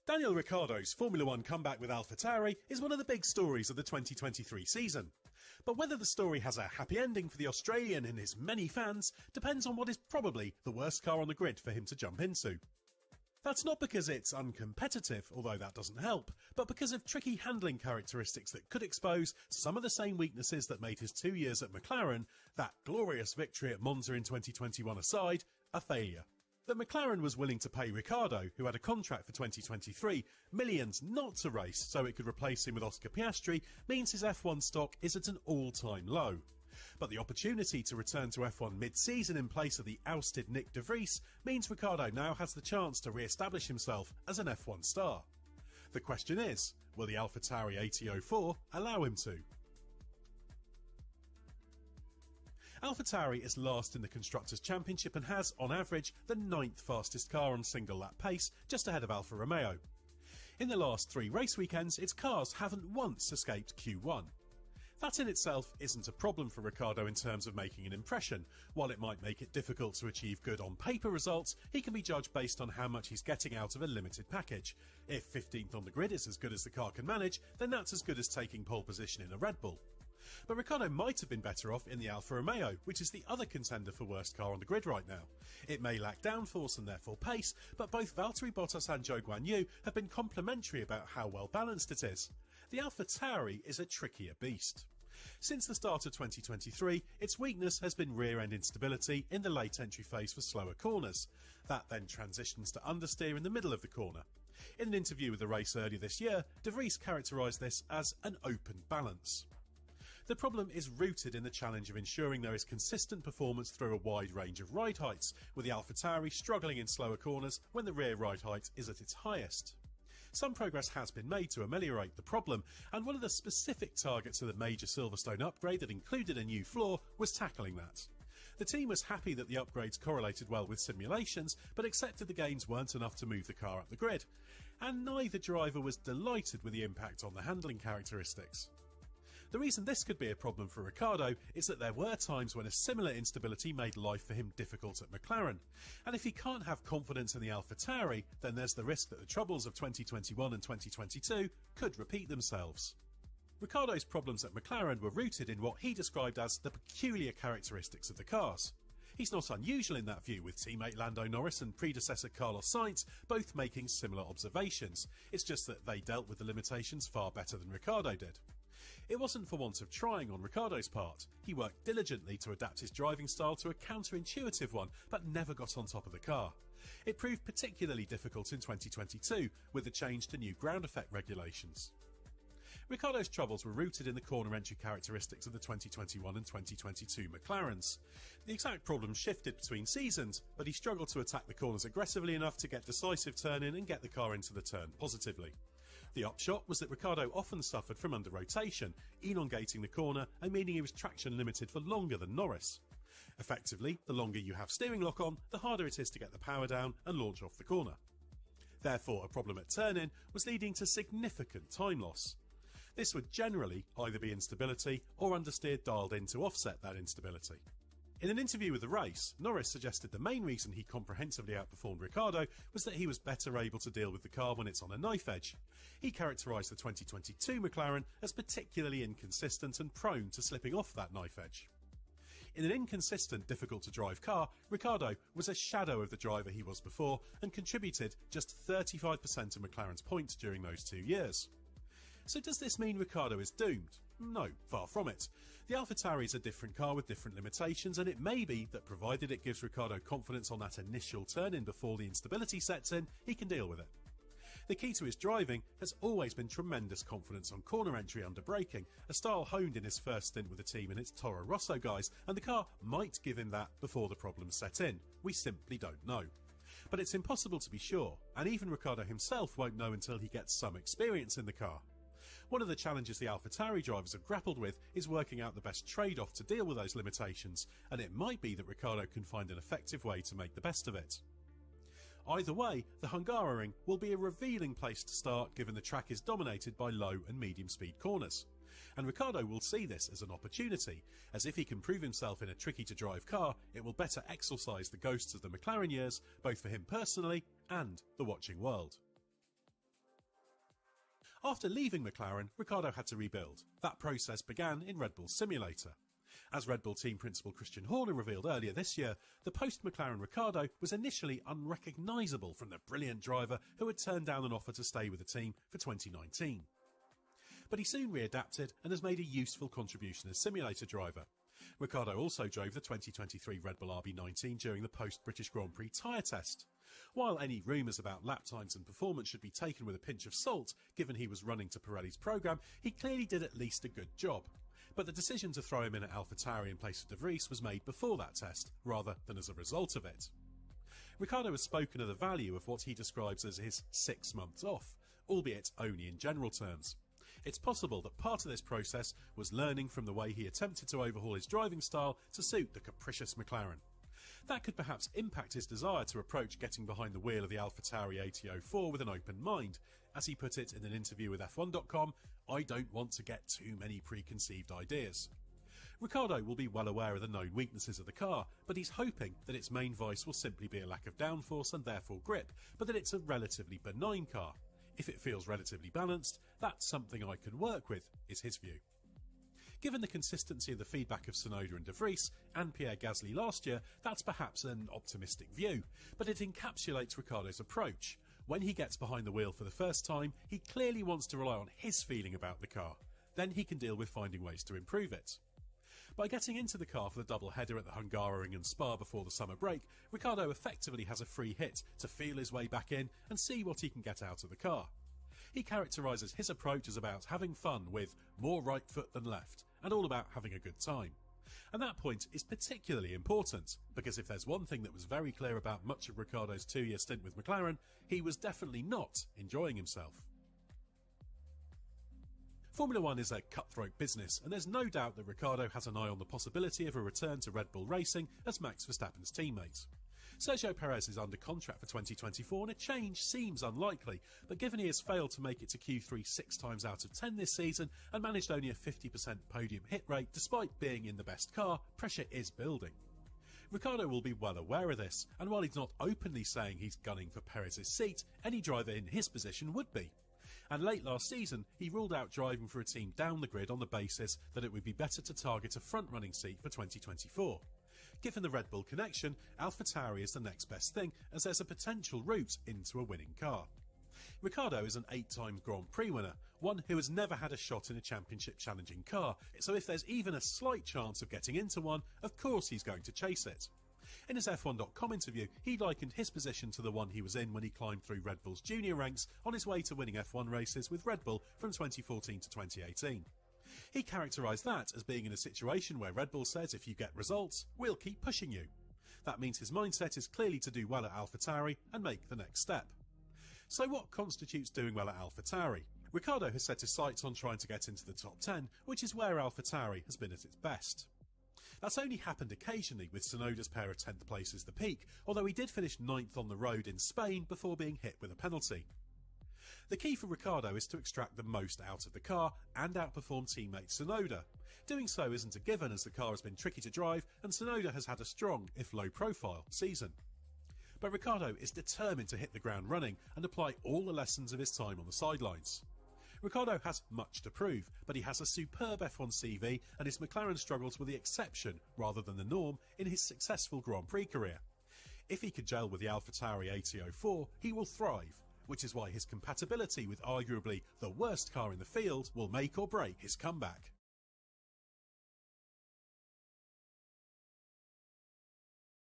Daniel Ricciardo's Formula One comeback with Alfa Tauri is one of the big stories of the 2023 season. But whether the story has a happy ending for the Australian and his many fans depends on what is probably the worst car on the grid for him to jump into. That's not because it's uncompetitive, although that doesn't help, but because of tricky handling characteristics that could expose some of the same weaknesses that made his 2 years at McLaren, that glorious victory at Monza in 2021 aside, a failure. That McLaren was willing to pay Ricciardo, who had a contract for 2023, millions not to race so it could replace him with Oscar Piastri means his F1 stock is at an all-time low. But the opportunity to return to F1 mid-season in place of the ousted Nick de Vries means Ricciardo now has the chance to re-establish himself as an F1 star. The question is, will the Alfa Tauri AT04 allow him to? Alfa Tauri is last in the Constructors' Championship and has, on average, the 9th fastest car on single lap pace, just ahead of Alfa Romeo. In the last 3 race weekends, its cars haven't once escaped Q1. That in itself isn't a problem for Ricciardo in terms of making an impression. While it might make it difficult to achieve good on paper results, he can be judged based on how much he's getting out of a limited package. If 15th on the grid is as good as the car can manage, then that's as good as taking pole position in a Red Bull. But Ricciardo might have been better off in the Alfa Romeo, which is the other contender for worst car on the grid right now. It may lack downforce and therefore pace, but both Valtteri Bottas and Zhou Guanyu have been complimentary about how well balanced it is. The Alfa Tauri is a trickier beast. Since the start of 2023, its weakness has been rear-end instability in the late entry phase for slower corners. That then transitions to understeer in the middle of the corner. In an interview with the race earlier this year, de Vries characterised this as an open balance. The problem is rooted in the challenge of ensuring there is consistent performance through a wide range of ride heights, with the Alfa Tauri struggling in slower corners when the rear ride height is at its highest. Some progress has been made to ameliorate the problem, and one of the specific targets of the major Silverstone upgrade that included a new floor was tackling that. The team was happy that the upgrades correlated well with simulations, but accepted the gains weren't enough to move the car up the grid. And neither driver was delighted with the impact on the handling characteristics. The reason this could be a problem for Ricciardo is that there were times when a similar instability made life for him difficult at McLaren. And if he can't have confidence in the Alfa Tauri, then there's the risk that the troubles of 2021 and 2022 could repeat themselves. Ricciardo's problems at McLaren were rooted in what he described as the peculiar characteristics of the cars. He's not unusual in that view, with teammate Lando Norris and predecessor Carlos Sainz both making similar observations. It's just that they dealt with the limitations far better than Ricciardo did. It wasn't for want of trying on Ricciardo's part. He worked diligently to adapt his driving style to a counterintuitive one, but never got on top of the car. It proved particularly difficult in 2022, with the change to new ground effect regulations. Ricciardo's troubles were rooted in the corner entry characteristics of the 2021 and 2022 McLarens. The exact problem shifted between seasons, but he struggled to attack the corners aggressively enough to get decisive turn-in and get the car into the turn positively. The upshot was that Ricciardo often suffered from under-rotation, elongating the corner and meaning he was traction limited for longer than Norris. Effectively, the longer you have steering lock on, the harder it is to get the power down and launch off the corner. Therefore, a problem at turn-in was leading to significant time loss. This would generally either be instability or understeer dialed in to offset that instability. In an interview with The Race, Norris suggested the main reason he comprehensively outperformed Ricciardo was that he was better able to deal with the car when it's on a knife edge. He characterised the 2022 McLaren as particularly inconsistent and prone to slipping off that knife edge. In an inconsistent, difficult-to-drive car, Ricciardo was a shadow of the driver he was before and contributed just 35% of McLaren's points during those 2 years. So does this mean Ricciardo is doomed? No, far from it. The Alfa Tauri is a different car with different limitations, and it may be that provided it gives Ricciardo confidence on that initial turn-in before the instability sets in, he can deal with it. The key to his driving has always been tremendous confidence on corner entry under braking, a style honed in his first stint with the team in its Toro Rosso guys, and the car might give him that before the problems set in. We simply don't know. But it's impossible to be sure, and even Ricciardo himself won't know until he gets some experience in the car. One of the challenges the Alfa Tauri drivers have grappled with is working out the best trade-off to deal with those limitations, and it might be that Ricciardo can find an effective way to make the best of it. Either way, the Hungaroring will be a revealing place to start given the track is dominated by low and medium speed corners. And Ricciardo will see this as an opportunity, as if he can prove himself in a tricky to drive car, it will better exorcise the ghosts of the McLaren years, both for him personally and the watching world. After leaving McLaren, Ricciardo had to rebuild. That process began in Red Bull Simulator. As Red Bull team principal Christian Horner revealed earlier this year, the post-McLaren Ricciardo was initially unrecognisable from the brilliant driver who had turned down an offer to stay with the team for 2019. But he soon readapted and has made a useful contribution as simulator driver. Ricciardo also drove the 2023 Red Bull RB19 during the post-British Grand Prix tyre test. While any rumours about lap times and performance should be taken with a pinch of salt, given he was running to Pirelli's programme, he clearly did at least a good job. But the decision to throw him in at Alfa Tauri in place of De Vries was made before that test, rather than as a result of it. Ricciardo has spoken of the value of what he describes as his 6 months off, albeit only in general terms. It's possible that part of this process was learning from the way he attempted to overhaul his driving style to suit the capricious McLaren. That could perhaps impact his desire to approach getting behind the wheel of the Alfa Tauri AT04 with an open mind. As he put it in an interview with F1.com, "I don't want to get too many preconceived ideas." Ricciardo will be well aware of the known weaknesses of the car, but he's hoping that its main vice will simply be a lack of downforce and therefore grip, but that it's a relatively benign car. If it feels relatively balanced, that's something I can work with, is his view. Given the consistency of the feedback of Tsunoda and De Vries and Pierre Gasly last year, that's perhaps an optimistic view, but it encapsulates Ricciardo's approach. When he gets behind the wheel for the first time, he clearly wants to rely on his feeling about the car. Then he can deal with finding ways to improve it. By getting into the car for the double header at the Hungaroring and Spa before the summer break, Ricciardo effectively has a free hit to feel his way back in and see what he can get out of the car. He characterises his approach as about having fun with more right foot than left, and all about having a good time. And that point is particularly important, because if there's one thing that was very clear about much of Ricciardo's 2-year stint with McLaren, he was definitely not enjoying himself. Formula One is a cutthroat business, and there's no doubt that Ricciardo has an eye on the possibility of a return to Redbull Racing as Max Verstappen's teammate. Sergio Perez is under contract for 2024 and a change seems unlikely, but given he has failed to make it to Q3 6 times out of 10 this season and managed only a 50% podium hit rate despite being in the best car, pressure is building. Ricciardo will be well aware of this, and while he's not openly saying he's gunning for Perez's seat, any driver in his position would be. And late last season, he ruled out driving for a team down the grid on the basis that it would be better to target a front-running seat for 2024. Given the Red Bull connection, Alfa Tauri is the next best thing, as there's a potential route into a winning car. Ricciardo is an 8-time Grand Prix winner, one who has never had a shot in a championship challenging car, so if there's even a slight chance of getting into one, of course he's going to chase it. In his F1.com interview, he likened his position to the one he was in when he climbed through Red Bull's junior ranks on his way to winning F1 races with Red Bull from 2014 to 2018. He characterised that as being in a situation where Red Bull says if you get results, we'll keep pushing you. That means his mindset is clearly to do well at Alfa Tauri and make the next step. So what constitutes doing well at Alfa Tauri? Ricciardo has set his sights on trying to get into the top 10, which is where Alfa Tauri has been at its best. That's only happened occasionally, with Tsunoda's pair of 10th places the peak, although he did finish 9th on the road in Spain before being hit with a penalty. The key for Ricciardo is to extract the most out of the car and outperform teammate Tsunoda. Doing so isn't a given, as the car has been tricky to drive and Tsunoda has had a strong, if low profile, season. But Ricciardo is determined to hit the ground running and apply all the lessons of his time on the sidelines. Ricciardo has much to prove, but he has a superb F1 CV and his McLaren struggles were the exception rather than the norm in his successful Grand Prix career. If he could gel with the Alfa Tauri AT04, he will thrive, which is why his compatibility with arguably the worst car in the field will make or break his comeback.